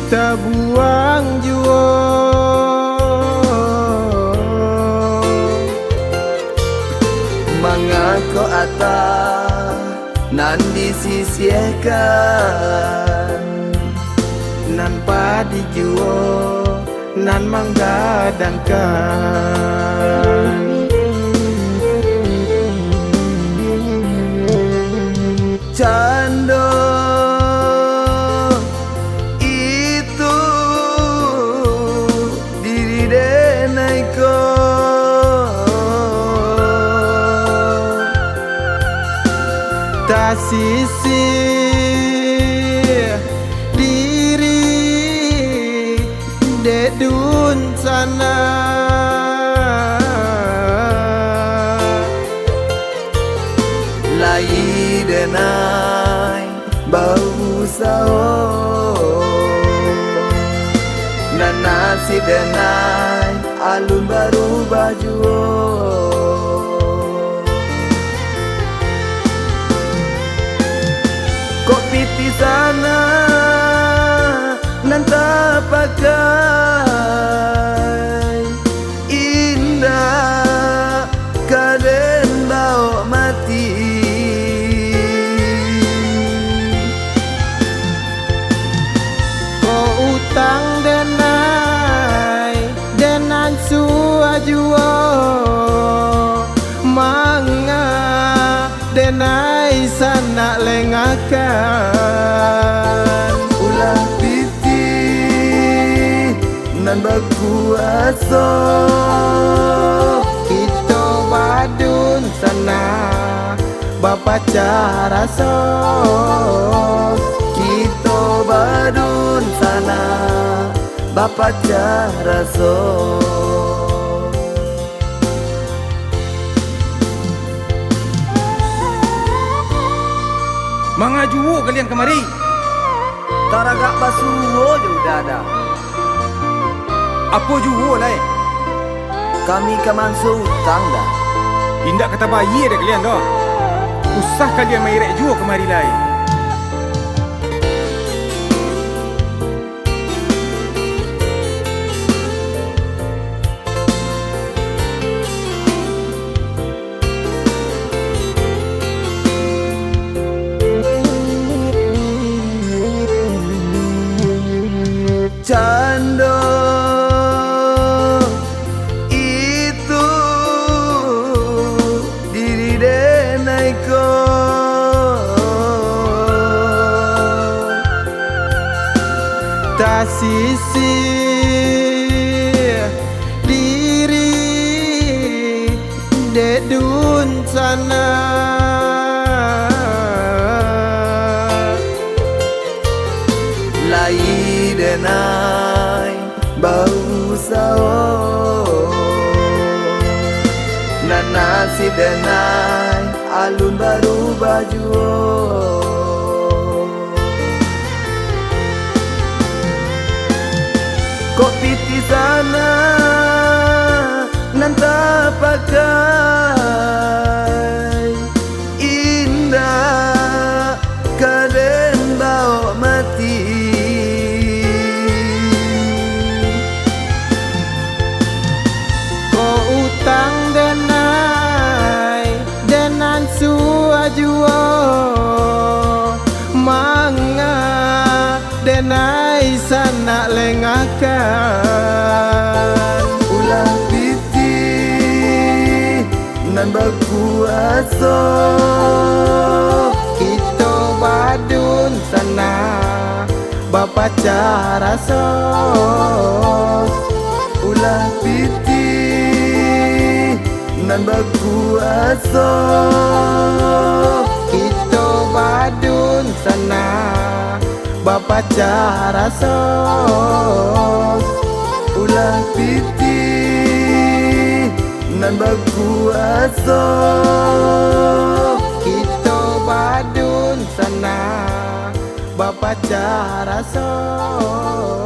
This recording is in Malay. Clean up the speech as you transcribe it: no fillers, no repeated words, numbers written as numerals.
kita buang juo mangako ata nan disisihkan nan padi juo nan menggadangkan cando itu diri denaiko tak sisi diri dedun sana lai denai bau sao nanasi denai alun baru bajuo kok piti sana nan tak pakai indah kaden bau mati ko utang denai denan suajuo manga denai sana lengakan ulah piti nan bakuaso kita badun sana bapa cara sos kita badun sana bapa cara so Mangajuwo kalian kemari. taragak basuo je udah ada Apa juwo lai? kami kemansu utang dah Indak kata bayi ada kalian dah. Usah kalian mai rek juwo kemari lai. cando itu diri denaiko tak sisi diri dedun sana lai denai bau sao nanasi denai alun baru bajuo kok piti sana nan tak pakai indah kaden bau mati ko utang denai denan suajuo manga denai sana lengakan ulah piti nan bakuaso kita badun sana bapa cara sos ulah piti nan bakuaso kita badun sana bapa cara sos ulah piti nan bakuaso kita badun sana bapa cara sos